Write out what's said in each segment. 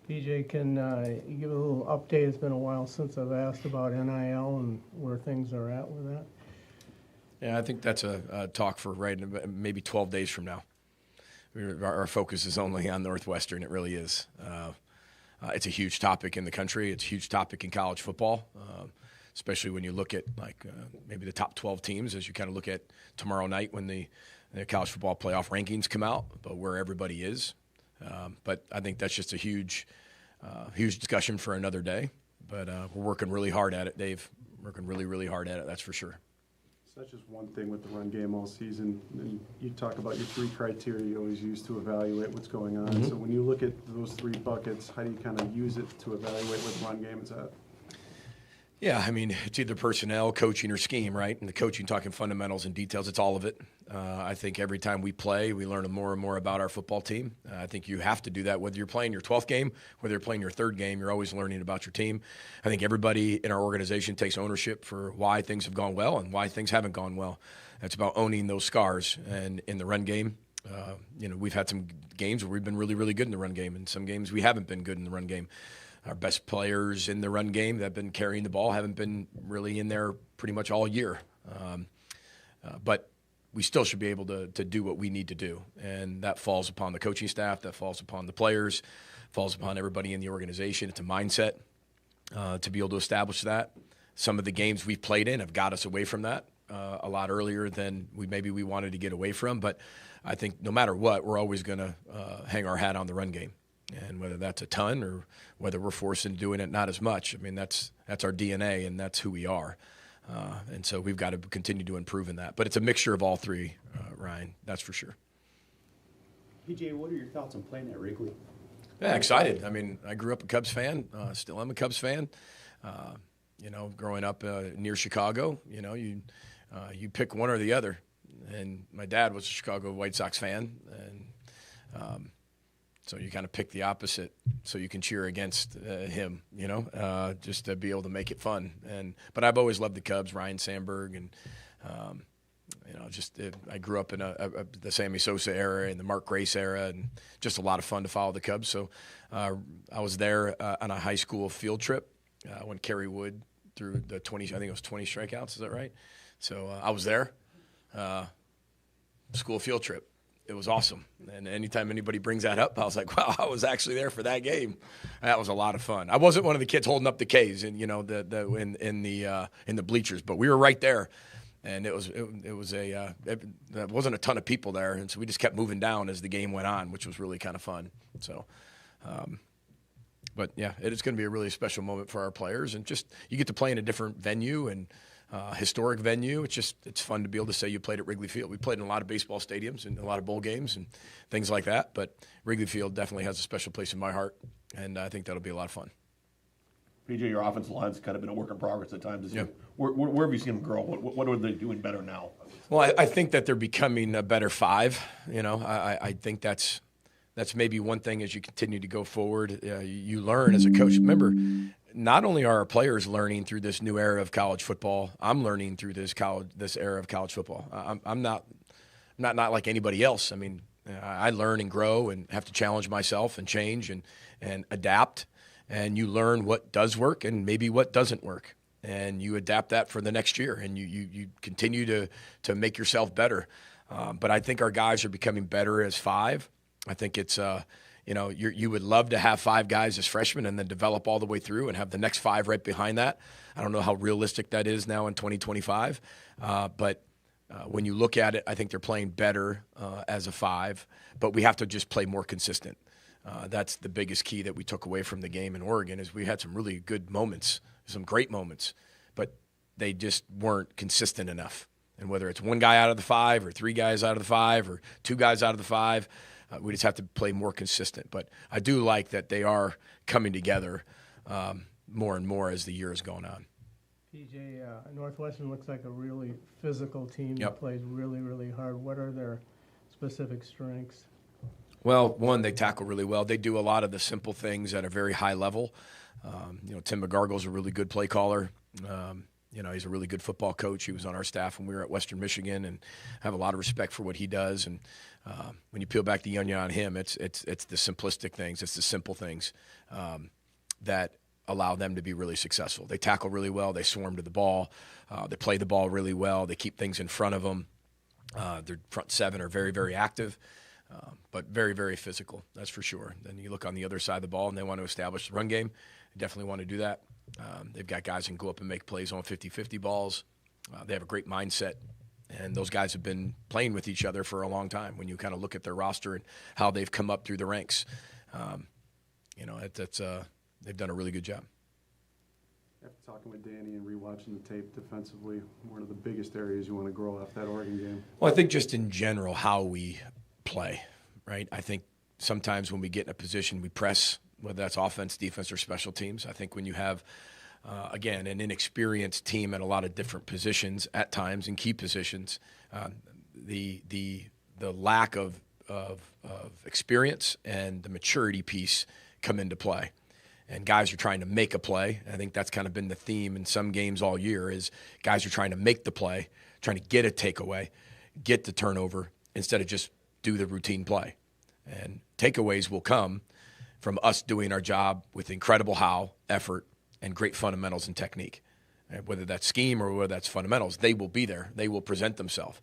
PJ, can you give a little update? It's been a while since I've asked about NIL and where things are at with that. Yeah, I think that's a talk for maybe 12 days from now. Our focus is only on Northwestern. It really is. It's a huge topic in the country. It's a huge topic in college football, especially when you look at maybe the top 12 teams as you kind of look at tomorrow night when the college football playoff rankings come out, but where everybody is. But I think that's just a huge discussion for another day. But we're working really hard at it, Dave. Working really, really hard at it, that's for sure. So that's just one thing with the run game all season. And you talk about your three criteria you always use to evaluate what's going on. Mm-hmm. So when you look at those three buckets, how do you kind of use it to evaluate what the run game is at? Yeah, I mean, it's either personnel, coaching, or scheme, right? And the coaching, talking fundamentals and details, it's all of it. I think every time we play, we learn more and more about our football team. I think you have to do that whether you're playing your 12th game, whether you're playing your third game, you're always learning about your team. I think everybody in our organization takes ownership for why things have gone well and why things haven't gone well. It's about owning those scars. And in the run game, we've had some games where we've been really, really good in the run game, and some games we haven't been good in the run game. Our best players in the run game that have been carrying the ball haven't been really in there pretty much all year. But we still should be able to do what we need to do. And that falls upon the coaching staff, that falls upon the players, falls upon everybody in the organization. It's a mindset to be able to establish that. Some of the games we've played in have got us away from that a lot earlier than we wanted to get away from. But I think no matter what, we're always going to hang our hat on the run game. And whether that's a ton or whether we're forced into doing it not as much, I mean, that's our DNA and that's who we are. And so we've got to continue to improve in that. But it's a mixture of all three, Ryan, that's for sure. PJ, what are your thoughts on playing at Wrigley? Yeah, excited. I mean, I grew up a Cubs fan, still am a Cubs fan. Growing up near Chicago, you pick one or the other. And my dad was a Chicago White Sox fan, and so you kind of pick the opposite so you can cheer against him, just to be able to make it fun. But I've always loved the Cubs, Ryan Sandberg, and I grew up in the Sammy Sosa era and the Mark Grace era, and just a lot of fun to follow the Cubs. So I was there on a high school field trip when Kerry Wood threw the 20, I think it was 20 strikeouts, is that right? So I was there, school field trip. It was awesome, and anytime anybody brings that up, I was like, "Wow, I was actually there for that game." That was a lot of fun. I wasn't one of the kids holding up the K's, and in the bleachers, but we were right there, and there wasn't a ton of people there, and so we just kept moving down as the game went on, which was really kind of fun. So, but yeah, it is going to be a really special moment for our players, and just you get to play in a different venue and. Historic venue. It's fun to be able to say you played at Wrigley Field. We played in a lot of baseball stadiums and a lot of bowl games and things like that, but Wrigley Field definitely has a special place in my heart, and I think that'll be a lot of fun. PJ, your offensive line's kind of been a work in progress at times. Yeah. Where have you seen them grow? What are they doing better now? Well, I think that they're becoming a better five. I think that's maybe one thing as you continue to go forward. You learn as a coach. Remember, not only are our players learning through this new era of college football, I'm learning through this era of college football. I'm not like anybody else. I mean, I learn and grow and have to challenge myself and change and adapt. And you learn what does work and maybe what doesn't work. And you adapt that for the next year. And you continue to make yourself better. But I think our guys are becoming better as five. I think it's you would love to have five guys as freshmen and then develop all the way through and have the next five right behind that. I don't know how realistic that is now in 2025, but when you look at it, I think they're playing better as a five, but we have to just play more consistent. That's the biggest key that we took away from the game in Oregon is we had some really good moments, some great moments, but they just weren't consistent enough. And whether it's one guy out of the five or three guys out of the five or two guys out of the five, we just have to play more consistent. But I do like that they are coming together more and more as the year has gone on. PJ, Northwestern looks like a really physical team Yep. that plays really, really hard. What are their specific strengths? Well, one, they tackle really well. They do a lot of the simple things at a very high level. Tim McGargle's a really good play caller. He's a really good football coach. He was on our staff when we were at Western Michigan, and have a lot of respect for what he does. And when you peel back the onion on him, it's the simplistic things, it's the simple things that allow them to be really successful. They tackle really well. They swarm to the ball. They play the ball really well. They keep things in front of them. Their front seven are very, very active, but very, very physical. That's for sure. Then you look on the other side of the ball, and they want to establish the run game. They definitely want to do that. They've got guys who can go up and make plays on 50-50 balls. They have a great mindset, and those guys have been playing with each other for a long time. When you kind of look at their roster and how they've come up through the ranks, they've done a really good job. After talking with Danny and rewatching the tape defensively, one of the biggest areas you want to grow off that Oregon game? Well, I think just in general how we play, right? I think sometimes when we get in a position, we press, whether that's offense, defense, or special teams. I think when you have, again, an inexperienced team at a lot of different positions at times, in key positions, the lack of experience and the maturity piece come into play. And guys are trying to make a play. I think that's kind of been the theme in some games all year, is guys are trying to make the play, trying to get a takeaway, get the turnover, instead of just do the routine play. And takeaways will come from us doing our job with incredible effort, and great fundamentals and technique. And whether that's scheme or whether that's fundamentals, they will be there. They will present themselves.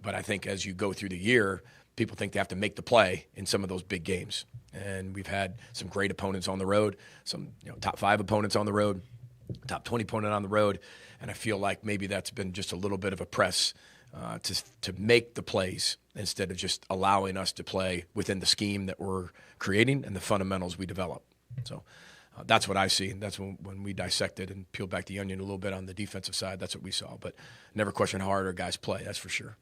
But I think as you go through the year, people think they have to make the play in some of those big games. And we've had some great opponents on the road, some top 5 opponents on the road, top 20 opponent on the road. And I feel like maybe that's been just a little bit of a press to make the plays instead of just allowing us to play within the scheme that we're creating and the fundamentals we develop. So that's what I see. And that's when we dissected and peeled back the onion a little bit on the defensive side, that's what we saw. But never question how hard our guys play, that's for sure.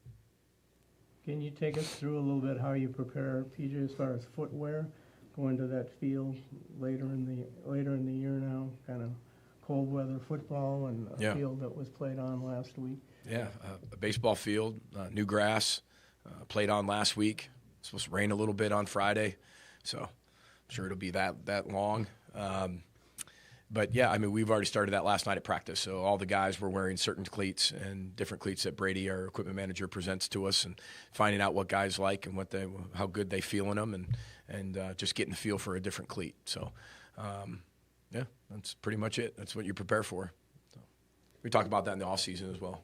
Can you take us through a little bit how you prepare, PJ, as far as footwear, going to that field later in the year now, kind of cold weather football and a field that was played on last week? Yeah, a baseball field, new grass, played on last week. It's supposed to rain a little bit on Friday, so I'm sure it'll be that long. But yeah, I mean, we've already started that last night at practice. So all the guys were wearing certain cleats and different cleats that Brady, our equipment manager, presents to us, and finding out what guys like and how good they feel in them, and just getting the feel for a different cleat. So yeah, that's pretty much it. That's what you prepare for. So we talked about that in the off season as well.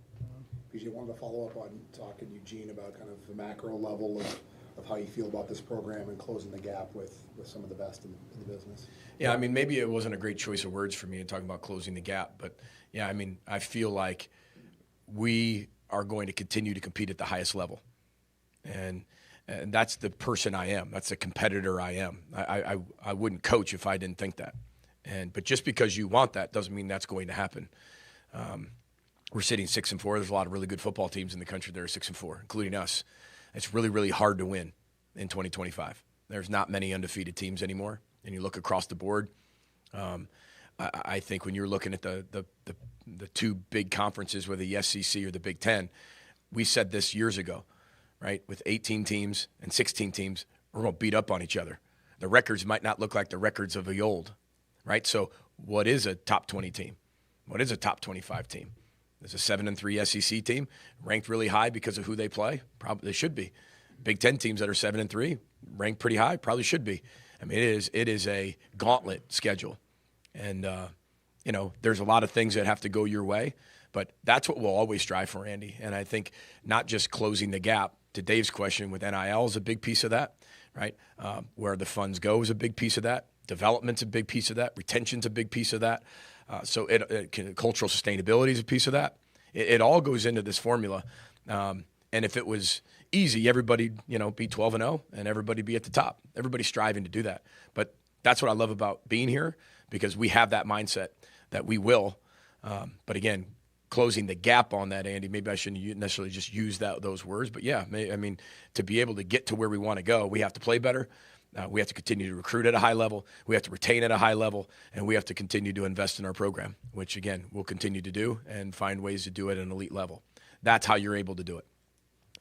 PJ, wanted to follow up on talking to Eugene about kind of the macro level of how you feel about this program and closing the gap with some of the best in the business. Yeah, I mean, maybe it wasn't a great choice of words for me in talking about closing the gap, but yeah, I mean, I feel like we are going to continue to compete at the highest level, and that's the person I am. That's the competitor I am. I wouldn't coach if I didn't think that, but just because you want that doesn't mean that's going to happen. We're sitting 6-4. There's a lot of really good football teams in the country that are 6-4, including us. It's really, really hard to win in 2025. There's not many undefeated teams anymore. And you look across the board, I think when you're looking at the 2 big conferences, whether the SEC or the Big Ten, we said this years ago, right? With 18 teams and 16 teams, we're going to beat up on each other. The records might not look like the records of the old, right? So what is a top 20 team? What is a top 25 team? There's a 7-3 SEC team ranked really high because of who they play. Probably they should be. Big Ten teams that are 7-3 ranked pretty high. Probably should be. I mean, it is a gauntlet schedule, and there's a lot of things that have to go your way. But that's what we'll always strive for, Andy. And I think not just closing the gap. To Dave's question, with NIL is a big piece of that, right? Where the funds go is a big piece of that. Development's a big piece of that. Retention's a big piece of that. So cultural sustainability is a piece of that. It all goes into this formula. And if it was easy, everybody, be 12-0 and everybody be at the top. Everybody's striving to do that. But that's what I love about being here, because we have that mindset that we will. But again, closing the gap on that, Andy, maybe I shouldn't necessarily just use those words. But yeah, I mean, to be able to get to where we want to go, we have to play better. We have to continue to recruit at a high level. We have to retain at a high level, and we have to continue to invest in our program, which, again, we'll continue to do and find ways to do it at an elite level. That's how you're able to do it.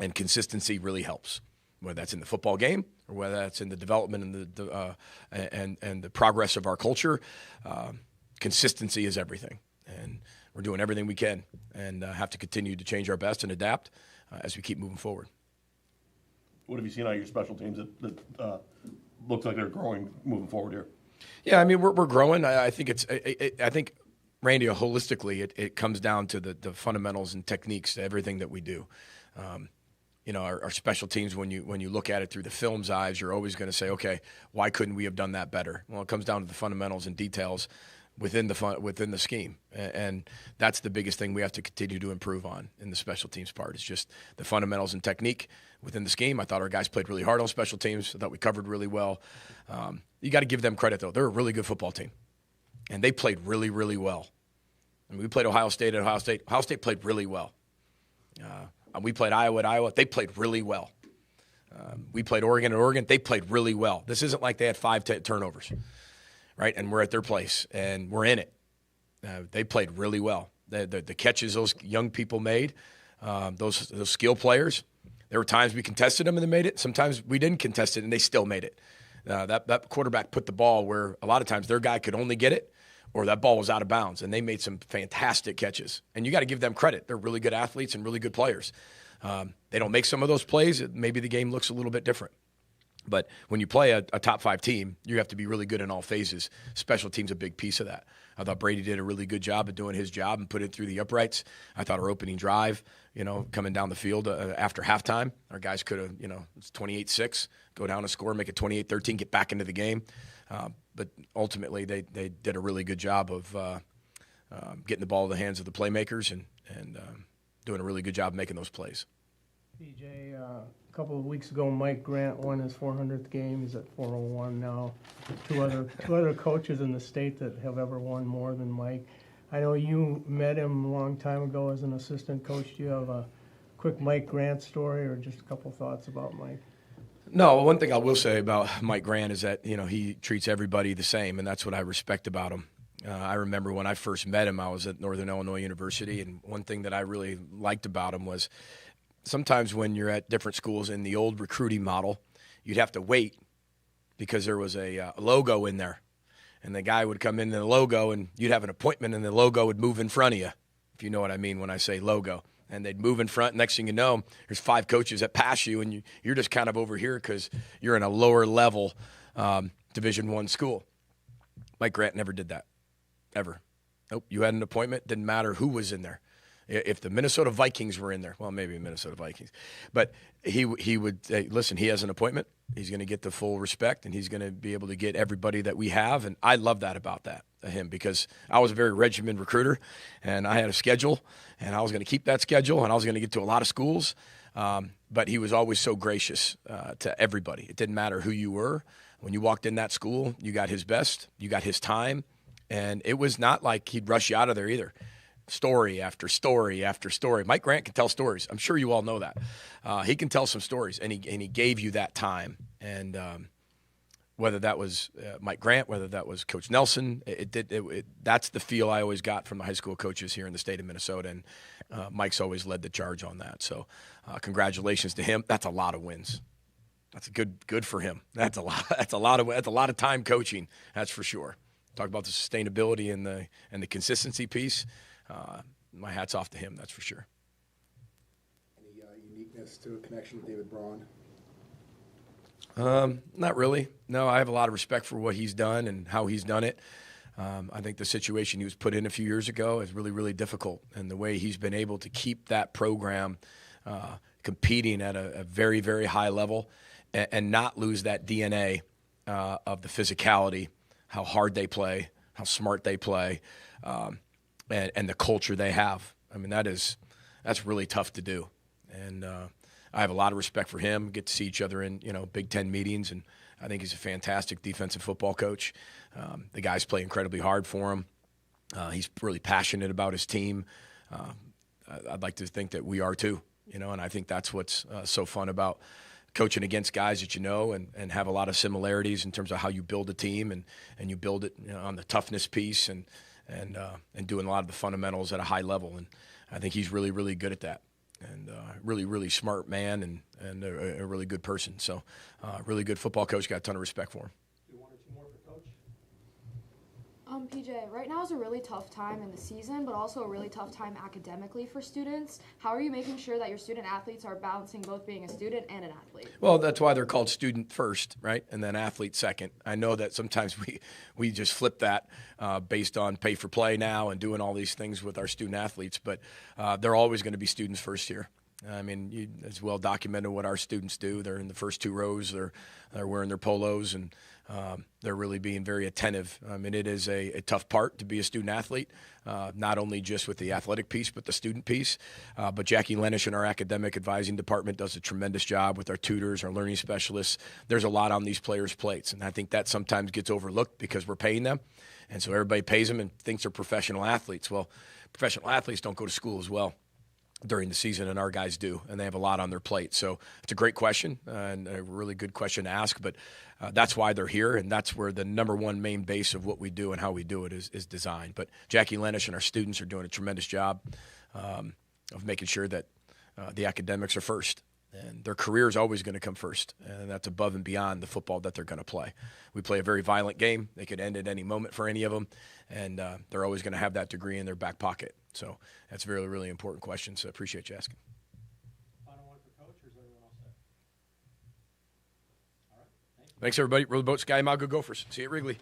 And consistency really helps, whether that's in the football game or whether that's in the development and the progress of our culture. Consistency is everything. And we're doing everything we can and have to continue to change our best and adapt as we keep moving forward. What have you seen out of your special teams that looks like they're growing moving forward here? Yeah, I mean, we're growing. I think I think, Randy, holistically, it comes down to the fundamentals and techniques to everything that we do. Our special teams, when you look at it through the film's eyes, you're always going to say, okay, why couldn't we have done that better? Well, it comes down to the fundamentals and details within the scheme, and that's the biggest thing we have to continue to improve on in the special teams part. It's just the fundamentals and technique within the scheme. I thought our guys played really hard on special teams. I thought we covered really well. You got to give them credit, though. They're a really good football team, and they played really, really well. I mean, we played Ohio State at Ohio State. Ohio State played really well. We played Iowa at Iowa. They played really well. We played Oregon at Oregon. They played really well. This isn't like they had 5 turnovers, right? And we're at their place, and we're in it. They played really well. The catches those young people made, those skill players, there were times we contested them and they made it. Sometimes we didn't contest it and they still made it. That quarterback put the ball where a lot of times their guy could only get it or that ball was out of bounds, and they made some fantastic catches. And you got to give them credit. They're really good athletes and really good players. They don't make some of those plays. Maybe the game looks a little bit different. But when you play a top 5 team, you have to be really good in all phases. Special teams a big piece of that. I thought Brady did a really good job of doing his job and put it through the uprights. I thought our opening drive, coming down the field after halftime, our guys could have, it's 28-6, go down and score, make it 28-13, get back into the game. But ultimately, they did a really good job of getting the ball in the hands of the playmakers and doing a really good job making those plays. PJ, a couple of weeks ago, Mike Grant won his 400th game. He's at 401 now. Two other coaches in the state that have ever won more than Mike. I know you met him a long time ago as an assistant coach. Do you have a quick Mike Grant story or just a couple thoughts about Mike? No, one thing I will say about Mike Grant is that, he treats everybody the same, and that's what I respect about him. I remember when I first met him, I was at Northern Illinois University, and one thing that I really liked about him was sometimes when you're at different schools in the old recruiting model, you'd have to wait because there was a logo in there. And the guy would come in the logo, and you'd have an appointment, and the logo would move in front of you, if you know what I mean when I say logo. And they'd move in front. Next thing you know, there's 5 coaches that pass you, and you're just kind of over here because you're in a lower level Division I school. Mike Grant never did that, ever. Nope, you had an appointment. Didn't matter who was in there. If the Minnesota Vikings were in there, well, maybe Minnesota Vikings, but he would say, listen, he has an appointment. He's going to get the full respect, and he's going to be able to get everybody that we have. And I love that about him, because I was a very regimented recruiter, and I had a schedule, and I was going to keep that schedule, and I was going to get to a lot of schools. But he was always so gracious to everybody. It didn't matter who you were. When you walked in that school, you got his best, you got his time, and it was not like he'd rush you out of there either. Story after story after story. Mike Grant can tell stories. I'm sure you all know that. He can tell some stories, and he gave you that time. And whether that was Mike Grant, whether that was Coach Nelson, that's the feel I always got from the high school coaches here in the state of Minnesota. And Mike's always led the charge on that. So congratulations to him. That's a lot of wins. That's good for him. That's a lot. That's a lot of time coaching. That's for sure. Talk about the sustainability and the consistency piece. My hat's off to him, that's for sure. Any uniqueness to a connection with David Braun? Not really. No, I have a lot of respect for what he's done and how he's done it. I think the situation he was put in a few years ago is really, really difficult, and the way he's been able to keep that program competing at a very, very high level and not lose that DNA of the physicality, how hard they play, how smart they play, and the culture they have. I mean, that's really tough to do. And I have a lot of respect for him. Get to see each other in Big Ten meetings, and I think he's a fantastic defensive football coach. The guys play incredibly hard for him. He's really passionate about his team. I'd like to think that we are too, and I think that's what's so fun about coaching against guys that and have a lot of similarities in terms of how you build a team and you build it on the toughness piece and doing a lot of the fundamentals at a high level. And I think he's really, really good at that. And really, really smart man and a really good person. So really good football coach. Got a ton of respect for him. Do 1 or 2 more for Coach? PJ, right now is a really tough time in the season, but also a really tough time academically for students. How are you making sure that your student athletes are balancing both being a student and an athlete? Well, that's why they're called student first, right? And then athlete second. I know that sometimes we just flip that based on pay for play now and doing all these things with our student athletes, but they're always going to be students first here. I mean, it's well documented what our students do. They're in the first two rows. They're wearing their polos, and they're really being very attentive. I mean, it is a tough part to be a student athlete, not only just with the athletic piece, but the student piece. But Jackie Lenish in our academic advising department does a tremendous job with our tutors, our learning specialists. There's a lot on these players' plates, and I think that sometimes gets overlooked because we're paying them. And so everybody pays them and thinks they're professional athletes. Well, professional athletes don't go to school as well during the season, and our guys do, and they have a lot on their plate. So it's a great question and a really good question to ask, but that's why they're here, and that's where the number one main base of what we do and how we do it is designed. But Jackie Lenish and our students are doing a tremendous job of making sure that the academics are first. And their career is always going to come first, and that's above and beyond the football that they're going to play. We play a very violent game. They could end at any moment for any of them, and they're always going to have that degree in their back pocket. So that's a really, really important question, so I appreciate you asking. Final one for Coach, or is everyone all set? All right, thank you. Thanks, everybody. Row the boat, Sky Mile, go Gophers. See you at Wrigley.